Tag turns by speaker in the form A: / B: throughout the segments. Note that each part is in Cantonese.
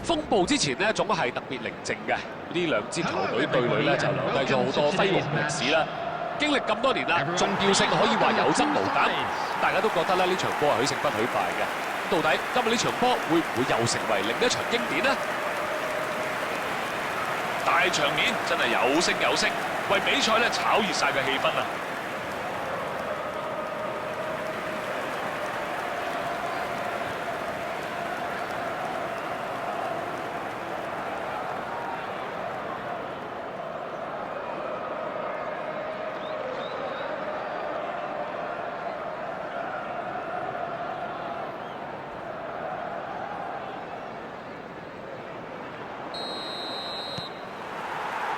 A: 風暴之前呢，總係特別寧靜嘅。呢兩支球隊對壘咧，就留低咗好多輝煌歷史啦。經歷咁多年啦，重要性可以話有增無減。大家都覺得咧呢場波係許勝不許敗嘅。到底今日呢場波會唔會又成為另一場經典呢？
B: 大場面真係有聲有色，為比賽咧炒熱晒嘅氣氛啊！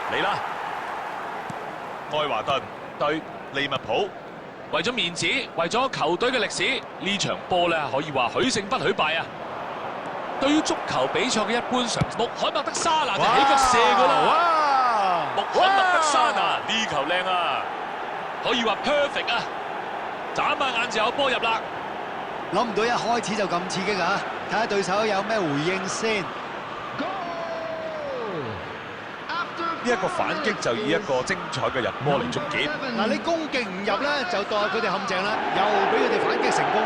B: 嚟啦！愛華頓對利物浦，
A: 為咗面子，為咗球隊嘅歷史，呢場波咧可以話許勝不許敗啊！對於足球比賽嘅一般常識，穆罕默德沙拿就起腳射㗎啦！穆罕默德沙拿呢球靚啊，可以話 perfect 啊！眨下眼就有波入啦！
C: 諗唔到一開始就咁刺激啊！睇下對手有咩回應先。
B: 呢一個反擊就以一個精彩嘅入波嚟終結。
C: 嗱，你攻擊唔入咧，就代佢哋陷阱啦，又俾佢哋反擊成功。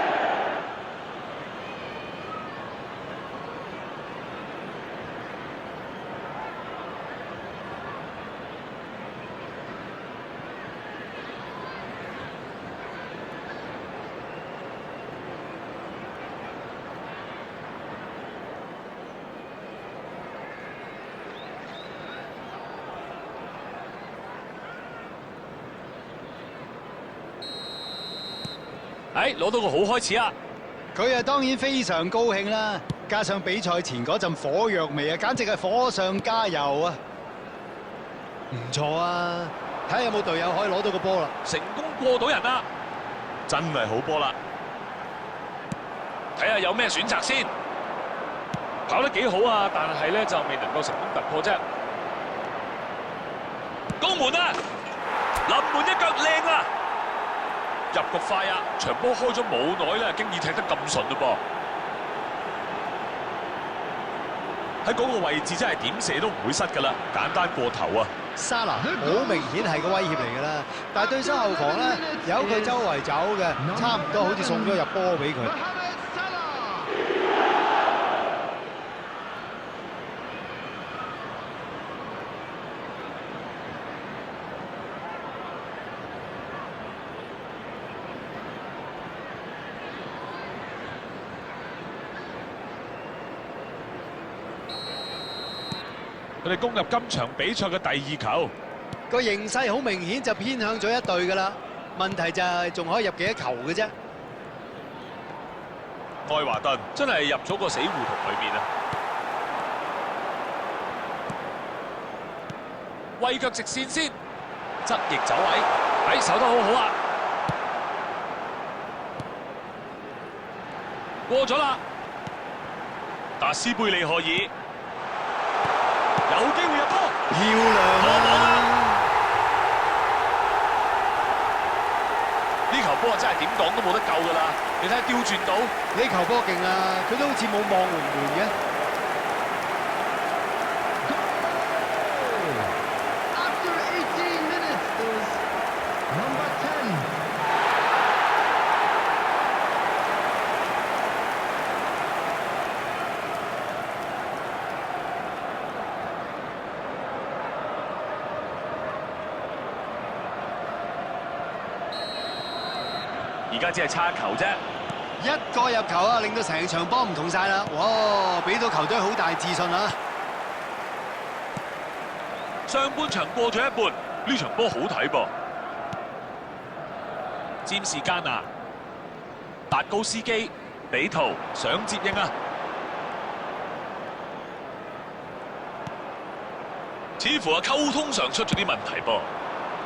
A: 攞到個好開始啊！
C: 佢啊當然非常高興啦，加上比賽前嗰陣火藥味啊，簡直係火上加油啊！唔錯啊，睇下有冇隊友可以攞到個波啦！
A: 成功過到人啦，
B: 真係好波啦！
A: 睇下有咩選擇先。跑得幾好啊，但係咧就未能夠成功突破啫。攻門啊！臨門一腳靚啊！入局快啊！場波開咗冇耐咧，經已踢得咁順嘞噃。
B: 喺嗰個位置真係點射都唔會失㗎啦，簡單過頭啊！
C: 沙拿好明顯係個威脅嚟㗎啦，但係對手後防咧由佢周圍走嘅，差唔多好似送咗入波俾佢。
B: 佢哋攻入今場比賽嘅第2球，
C: 個形勢好明顯就偏向咗一隊㗎啦。問題就係仲可以入幾多球嘅啫。
B: 愛華頓
A: 真係入咗個死胡同裏面啊！為腳直線先，側翼走位，守得好好啊！過咗啦，
B: 達斯貝利荷爾
A: 有機會入波，
C: 漂亮啊！
A: 呢球波真係點講都冇得救㗎啦！你睇下調轉到，
C: 呢球波勁啊！佢都好似冇望龍門嘅。
A: 而家只係差球啫，
C: 一個入球啊，令到成場波唔同晒啦！哇，俾到球隊好大自信啊！
A: 上半場過咗一半，呢場波好睇噃。占士加拿、達高斯基、比圖想接應啊！似乎係溝通上出咗啲問題噃。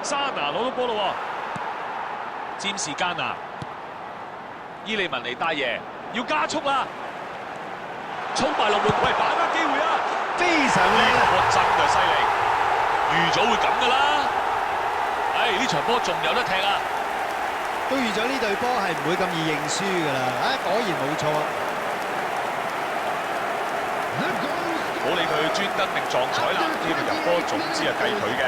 A: 沙拿攞到波咯，占士加拿。伊利文尼大爺要加速啦，衝埋龍門，喂，把握機會啊！
C: 非常靚啊！
A: 真係犀利，預咗會咁噶啦。呢場波仲有得踢啊！
C: 都預咗呢隊波係唔會咁易認輸噶啦。果然冇錯。
B: 冇理佢專登定撞彩啦，呢個入波總之係計佢嘅。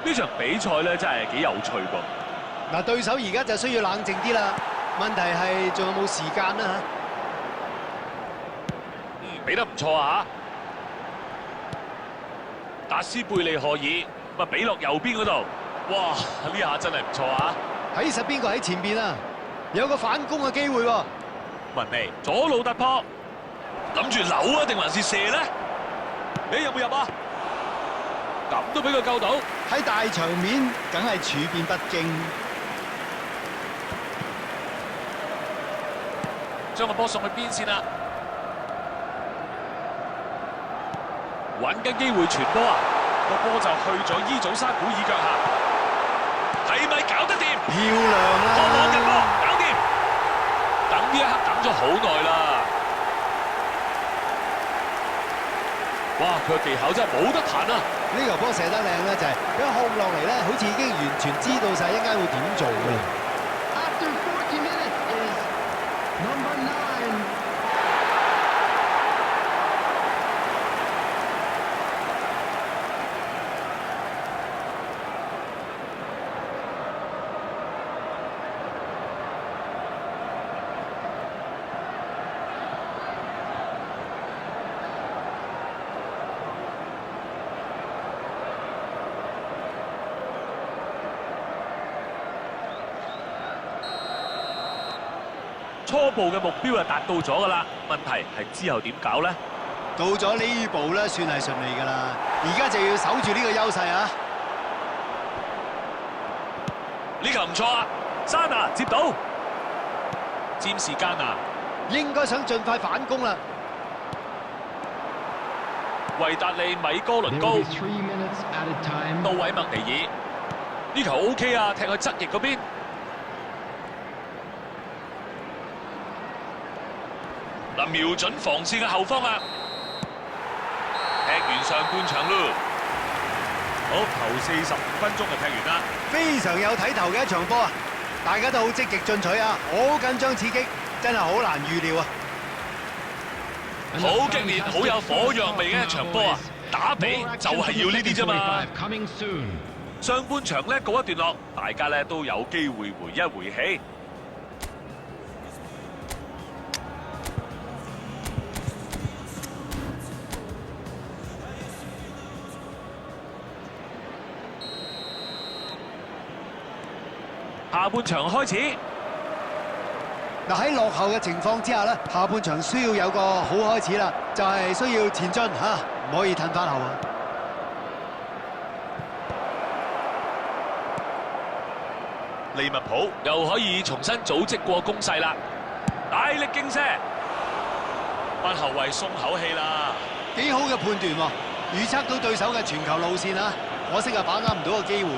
A: 呢場比賽咧真係幾有趣噃。
C: 嗱，對手而家就需要冷靜啲啦。問題係仲有冇時間啦
A: 俾得唔錯啊！達斯貝利荷爾咪俾落右邊嗰度，哇！呢下真係唔錯啊！
C: 嚇？睇實邊個喺前邊啊？有個反攻嘅機會喎。
A: 文尼左路突破，諗住扭啊定還是射咧？你有冇入啊？咁都俾佢救到。
C: 喺大場面，梗係處變不驚。
A: 將個波送去邊線啦，揾緊機會傳波啊！
B: 個波就去咗伊祖沙古爾腳下，
A: 係咪搞得掂？
C: 漂亮啊！
A: 破網嘅波搞掂，等呢一刻等咗好耐啦。哇！佢嘅技巧真係冇得彈啊！
C: 呢球波射得靚咧，就係一控落嚟咧，好似已經完全知道晒一陣間會點做嘅。
D: After 40 minutes is number 9.
A: 初步嘅目標就達到咗㗎啦，問題係之後點搞咧？
C: 到咗呢步咧，算係順利㗎啦。而家就要守住呢個優勢啊！
A: 呢球唔錯啊，沙拿接到，佔時間啊！
C: 應該想盡快反攻啦。
A: 維達利米哥倫
D: There
A: 高
D: will be 3 minutes added time.
A: 到位麥尼爾，呢球 OK 啊，踢去側翼嗰邊。嗱，瞄準防線嘅後方啊！踢完上半場咯，
B: 好，頭45分鐘就踢完啦。
C: 非常有睇頭嘅一場波啊！大家都好積極進取啊，好緊張刺激，真係好難預料啊！
A: 好激烈、好有火藥味嘅一場波啊！打比就係要呢啲啫嘛。
D: Coming soon.
A: 上半場咧告一段落，大家咧都有機會回一回氣。下半場開始，
C: 嗱，喺落後嘅情況之下咧，下半場需要有個好開始啦，就係需要前進嚇，唔可以褪翻後啊！
A: 利物浦又可以重新組織過攻勢啦，大力勁射，班後衞鬆口氣啦。
C: 幾好嘅判斷喎，預測到對手嘅傳球路線啊，可惜啊把握唔到個機會。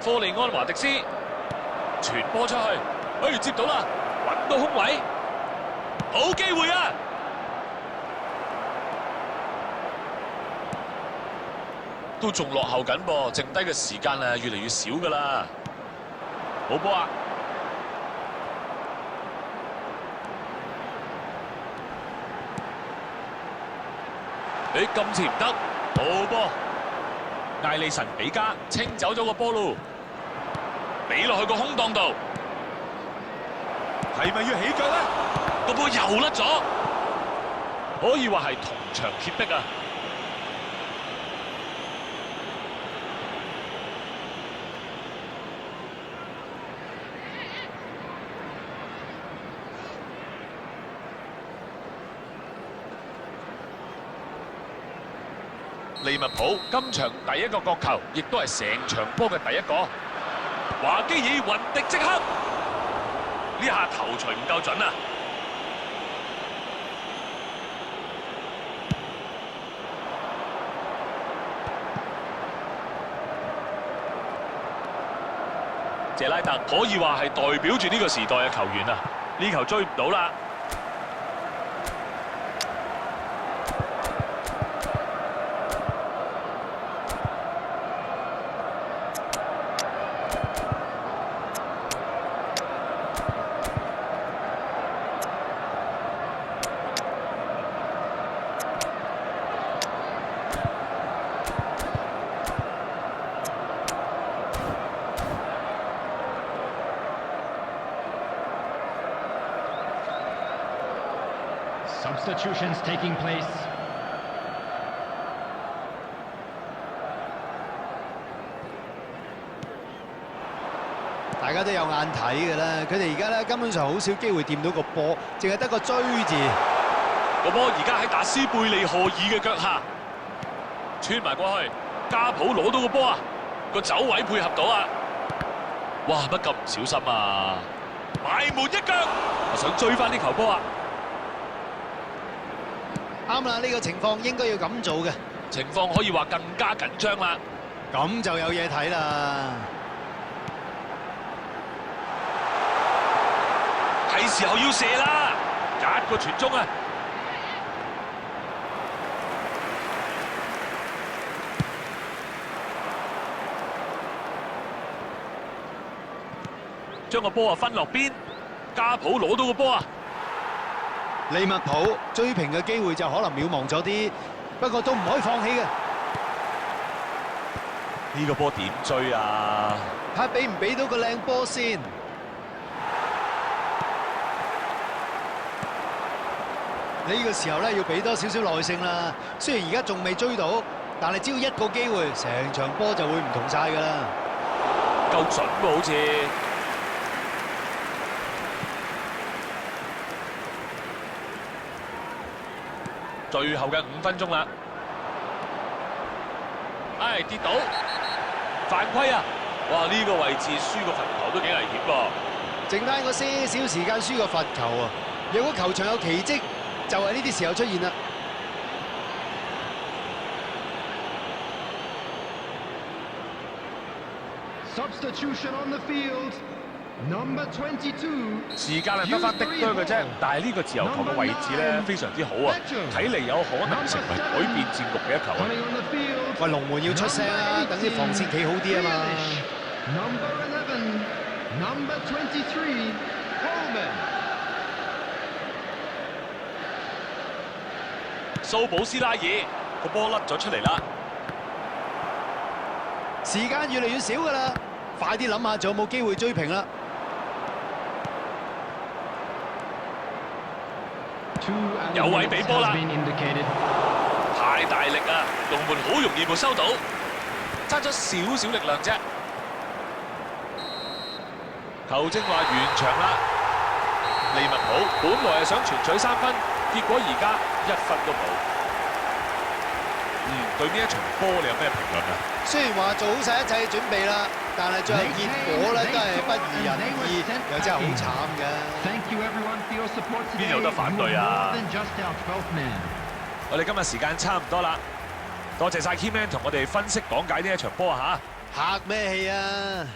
A: 科利安華迪斯傳波出去，接到啦，揾到空位，好機會啊！都仲落後緊噃，剩低嘅時間啊越嚟越少㗎啦。好波啊！今次唔得，好波！艾利臣比加清走咗個波路，俾落去個空檔度，
B: 係咪要起腳咧？
A: 個波又甩咗，可以話係同場揭壁啊！利物浦今場第一個角球，亦都係成場波嘅第一個。華基爾雲迪即刻，呢下頭槌唔夠準啊！謝拉特可以話係代表住呢個時代嘅球員啊！呢球追唔到啦。
D: Substitutions taking place.
C: 大家都有眼睇嘅啦，佢哋而家咧根本上好少機會掂到個波，淨係得個追字。
A: 個波而家喺達斯貝利荷爾嘅腳下，穿埋過去，加普攞到個波啊！個走位配合到啊！哇，乜咁唔小心啊！埋門一腳，我想追翻呢球波啊！
C: 啱啦，呢個情況應該要咁做嘅，
A: 情況可以話更加緊張啦。
C: 咁就有嘢睇啦。
A: 係時候要射啦，一個傳中啊！將個波啊分落邊，加普攞到個波啊！
C: 利物浦追平嘅機會就可能渺茫咗啲，不過都唔可以放棄嘅。
A: 呢個波點追啊？
C: 睇俾唔俾到個靚波先。呢個時候咧要俾多少少耐性啦。雖然而家仲未追到，但係只要一個機會，成場波就會唔同晒㗎啦。
A: 夠準喎，好似。最後嘅5分鐘啦，唉跌倒，犯規啊！哇，呢個位置輸個罰球都幾危險噃。
C: 剩翻嗰些少時間輸個罰球啊！如果球場有奇蹟，就係呢啲時候出現啦。
D: Substitution on the field. Number 22.
B: 時間係得翻的多嘅啫，但係呢個自由球嘅位置咧非常之好啊，睇嚟有可能成為改變戰局嘅一球啊！
D: Coming on the field.
C: 喂，龍門要出聲啦，等啲防線企好啲啊嘛。
D: Number 11. Number 23. Coleman.
A: 蘇保斯拉爾個波甩咗出嚟啦，
C: 時間越嚟越少㗎啦，快啲諗下仲有冇機會追平啦。
A: 有位俾波啦，
D: Has been indicated.
A: 太大力啊！龍門好容易冇收到，爭咗少少力量啫。球證話完場啦，利物浦本來係想全取3分，結果而家1分都冇。對呢一場波你有咩評論啊？
C: 雖然話做好晒一切準備啦，但係最後結果咧都係不如人意，又真係好慘嘅。
D: Thank you everyone for your support today.
A: 邊有得反對啊？
D: More than just our 12th man.
A: 我哋今日時間差唔多啦，多謝晒 Keyman 同我哋分析講解呢一場波嚇。
C: 客咩氣啊！